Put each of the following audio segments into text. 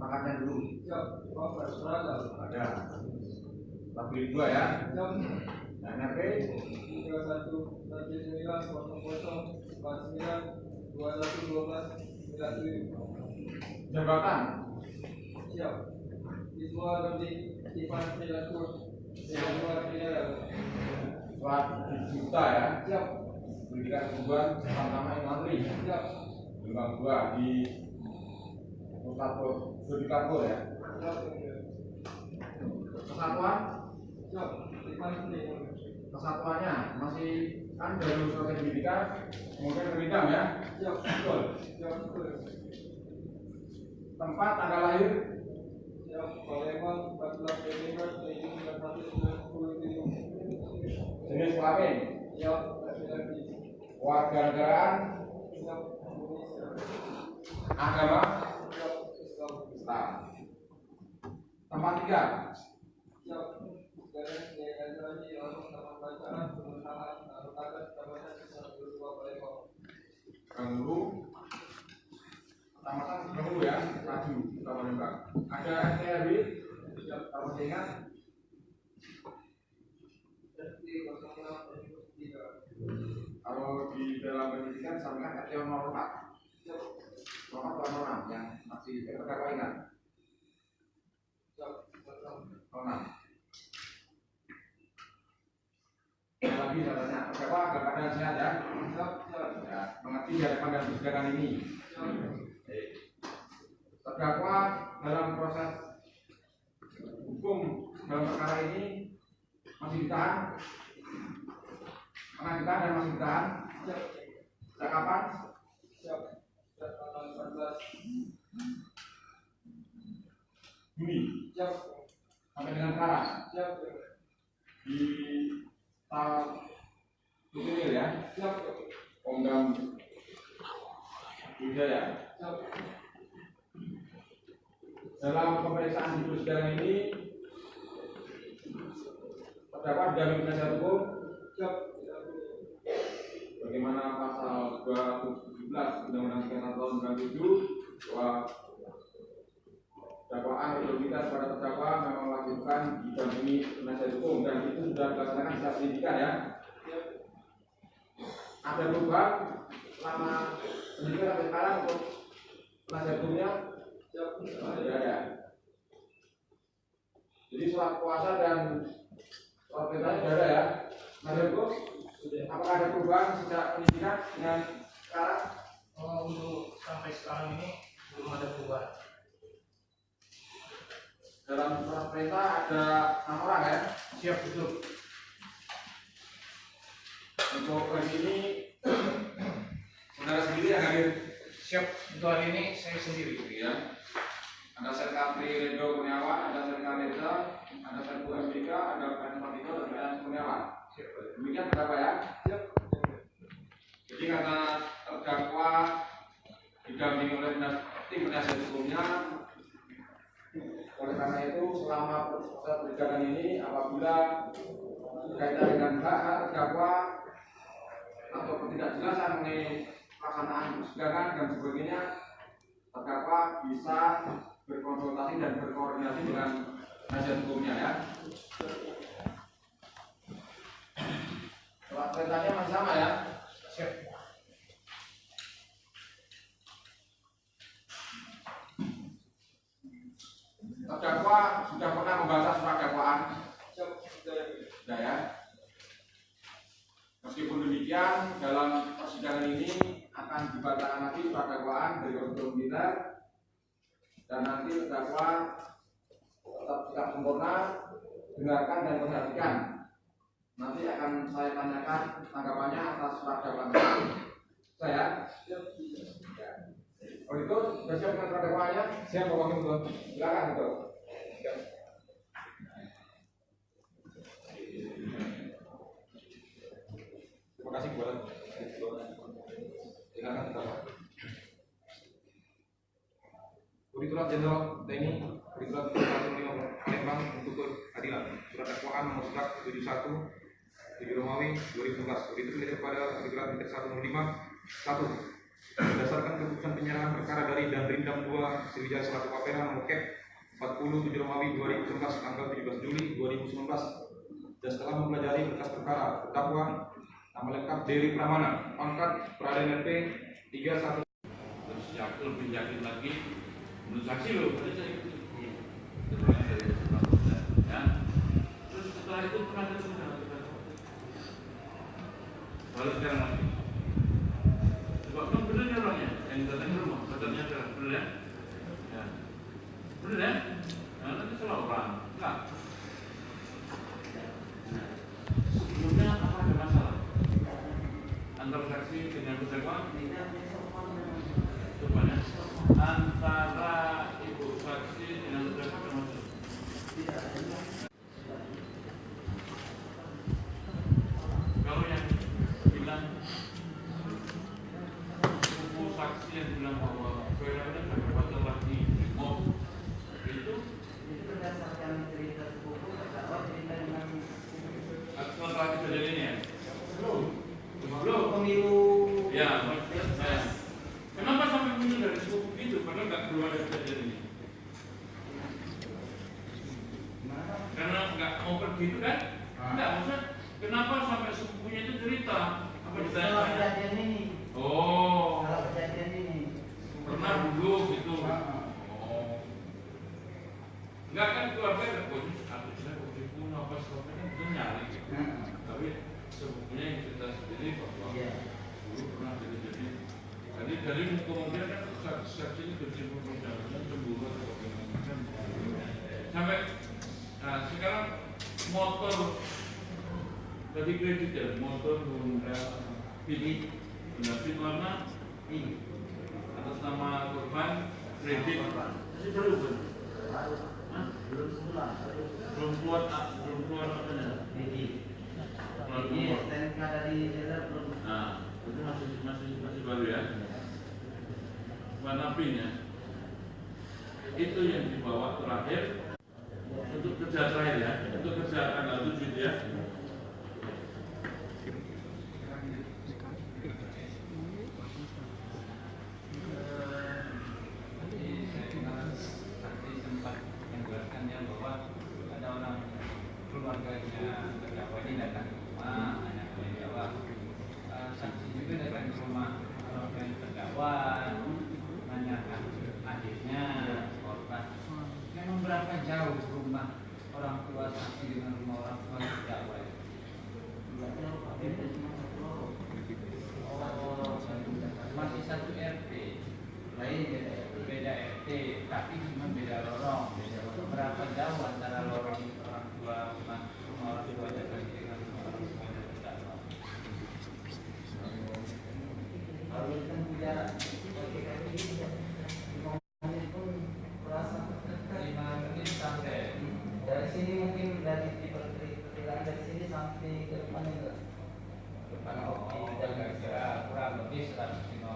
makannya dulu. Siap. Ada. Tapi dua ya. Siap. Nah, NRP 31 jabatan. Siap. Siswa Rodi Ivan Prilakur. Suat juta ya. Siap. Pendidikan kebutuhan sama-sama yang mantri. Siap. Gelombang 2 di Pusat ya. Siap. Kesatuan. Siap. Ivan Prilakur. Kesatuannya masih kan baru selesai pendidikan, kemudian berpindah ya. Siap. Betul. Siap. Tempat tanggal lahir. Siap. Palembang 14 Desember 1997. Jenis kelamin. Siap. Laki-laki. Warganegaraan. Siap. Indonesia. Agama. Siap. Islam. Islam. Tempat tinggal. Siap. Garis diajarkan di dalam taman bacaan pemerintahan atas jabatan siswa kedua Palembang. Ganggu. Pertama dulu ya, maju kita menembak. Ada STRW. Siap. Kamu masih ingat? Kalau di dalam pendidikan sampaikan RT 04. Siap. 06 yang masih terdakwa ingat. Siap. 06. Lagi caranya terdakwa agar keadaan sehat ya. Siap. Siap. Ya, mengerti di hadapan dan persidangan ini. Terdakwa dalam proses hukum dalam perkara ini masih ditahan, pernah ditahan dan masih ditahan. Siap. Sejak kapan? Siap. Sejak tanggal 14 Juni Siap. sampai dengan sekarang Siap. di tahun ini ya. Siap. Pemdam Budaya. Siap. Dalam pemeriksaan di persidangan ini terdakwa didampingi penasihat hukum. Siap. Bagaimana pasal 217 Undang-Undang Pidana tahun 97 bahwa dakwaan integritas pada terdakwa memang wajibkan didampingi penasihat hukum dan itu sudah dilaksanakan secara pendidikan ya. Ada perubahan selama pendidikan sampai sekarang untuk penasihat hukumnya? Tidak ada. Jadi surat kuasa dan surat perintah sudah ada ya. Penasihat hukum, apakah ada perubahan sejak pendidikan dengan sekarang? Untuk sampai sekarang ini belum ada perubahan. Dalam surat perintah ada 6 orang ya. Siap, betul. Untuk hari ini saudara sendiri yang hadir. Siap, untuk hari ini saya sendiri. Ya. Ada Sekretari Redo Kurniawan, ada Sekretari Reza, ada Serbu MBK, ada Pak Patito, dan ada Kurniawan. Demikian berapa ya? Siap. Jadi karena terdakwa didampingi oleh tim penasihat hukumnya, oleh karena itu selama proses persidangan ini apabila berkaitan dengan hak terdakwa atau ketidakjelasan mengenai pelaksanaan persidangan dan sebagainya, terdakwa bisa berkonsultasi dan berkoordinasi dengan penasihat hukumnya ya. Surat perintahnya masih sama ya. Siap. Terdakwa sudah pernah membaca surat dakwaan. Siap. Sudah ya. Meskipun demikian, dalam persidangan ini akan dibacakan lagi surat dakwaan dari Konsul Militer dan nanti terdakwa tetap sikap sempurna, dengarkan dan perhatikan. Nanti akan saya tanyakan tanggapannya atas surat dakwaan tersebut. Saya. Oh itu sudah siap dengan surat dakwaannya? Siap, Bapak Hakim. Silakan itu. Terima kasih buat silakan kita. Direktorat Jenderal TNI, Direktorat Kriminal Palembang untuk keadilan. Surat dakwaan nomor 71 Romawi 2011. Itu dilihat pada Direktorat Militer 105 1 Berdasarkan keputusan penyerahan perkara dari dan Rindam 2 Sriwijaya selaku KPH nomor Kep 40 7 Romawi 2011 tanggal 17 Juli 2019, dan setelah mempelajari berkas perkara, terdakwa nama lengkap Dery Pramana, pangkat Praden RP 31. Terus lebih yakin lagi menurut saksi loh, tadi saya itu ya. Terus setelah itu pernah ada baru sekarang lagi. Coba kan bener ya orangnya yang datang ke rumah, katanya bener ya? Ya, bener ya? Nah, nanti salah orang, enggak? Sebelumnya apa ada masalah antara saksi dengan terdakwa? Rupanya antara ibu saksi dengan terdakwa ada masalah? Kalau yang bilang buku saksi yang bilang bahwa Firman ada lagi itu berdasarkan cerita buku terdakwa cerita dengan setelah kejadian ini ya? belum Belum. pemilu Ya, kenapa sampai muncul dari buku itu? Padahal belum ada kejadian ini. Karena nggak mau pergi itu kan? Enggak, maksudnya kenapa sampai sepupunya itu cerita? Apa kalau ditanya? kejadian ini Oh, kalau kejadian ini pernah dulu gitu. Oh, enggak kan keluarga ada kunci, aku sudah kunci pun apa sebagainya kan bisa nyari. Tapi sepupunya yang cerita sendiri bahwa iya dulu pernah jadi. Dari kemungkinan kan saksi ini berjimbung perjalanan cemburu atau bagaimana. Sampai nah, sekarang motor tadi kredit ya, motor Honda Fit warna ini atas nama korban kredit masih baru kan? Hah? belum sebulan Belum keluar apa ya? ini Keluar ini keluar. STNK dari daerah belum Nah, itu masih baru ya. Warna pink ya. Itu yang dibawa terakhir untuk kerja terakhir ya, untuk kerja tanggal 7 itu ya. Tadi sempat menjelaskan ya bahwa ada orang keluarganya terdakwa ini datang ke rumah, anaknya bahwa saksi juga datang ke rumah keluarga terdakwa, menanyakan adiknya korban memang berapa jauh rumah orang tua saksi dengan rumah orang tua terdakwa itu? Masih satu RT, lain beda RT, tapi cuma beda lorong. Berapa jauh antara lorong orang tua rumah orang tua dengan rumah orang tua terdakwa? kalau kita bicara ngomongin pun terasa 5 menit sampai. dari sini mungkin dari perkiraan dari sini sampai ke depan itu Depan kopi kira-kira kurang lebih 150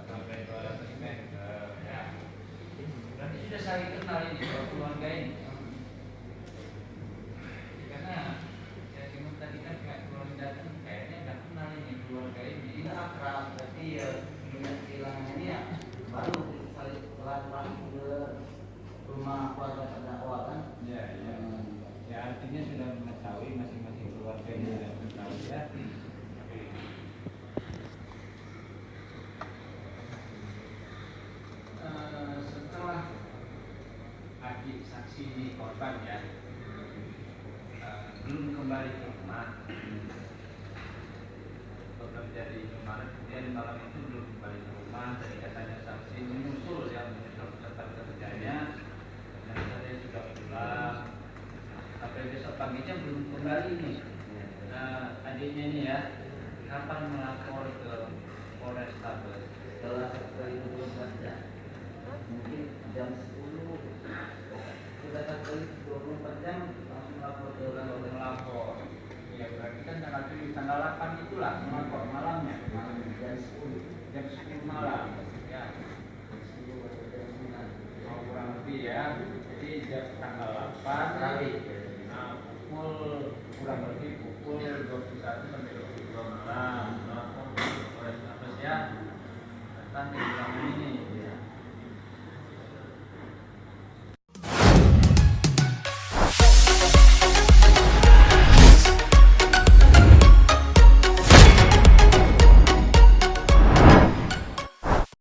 sampai 200 meter ya. Berarti sudah saling kenal ini keluarga ini. Karena saya dengar tadi kan kayak keluarga datang kayaknya nggak kenal ini keluarga ini. tidak akrab berarti ya ingat kehilangan ini ya baru saling pelan-pelan ke rumah keluarga terdakwa kan Ya, ya. Ya artinya sudah mengetahui masing-masing keluarga ini sudah mengetahui ya. Setelah adik saksi ini korban ya belum kembali ke rumah bekerja di Indomaret, kemudian malam itu belum kembali ke rumah. Dari katanya saksi menyusul ya, menyusul tempat kerjanya dan saya sudah pulang sampai besok paginya belum kembali nih. Nah adiknya ini ya kapan melapor ke Polrestabes? setelah sekali itu belum kerja mungkin jam 10 sudah sekali 24 jam langsung lapor ke Kalau melapor ya berarti kan tanggal 8 itulah melapor malamnya, malam jam 10 jam 10 malam ya, mau kurang lebih ya. Jadi jam tanggal 8 kali pukul kurang lebih pukul 21 sampai 22 malam melapor ke Polrestabes ya. saya datang di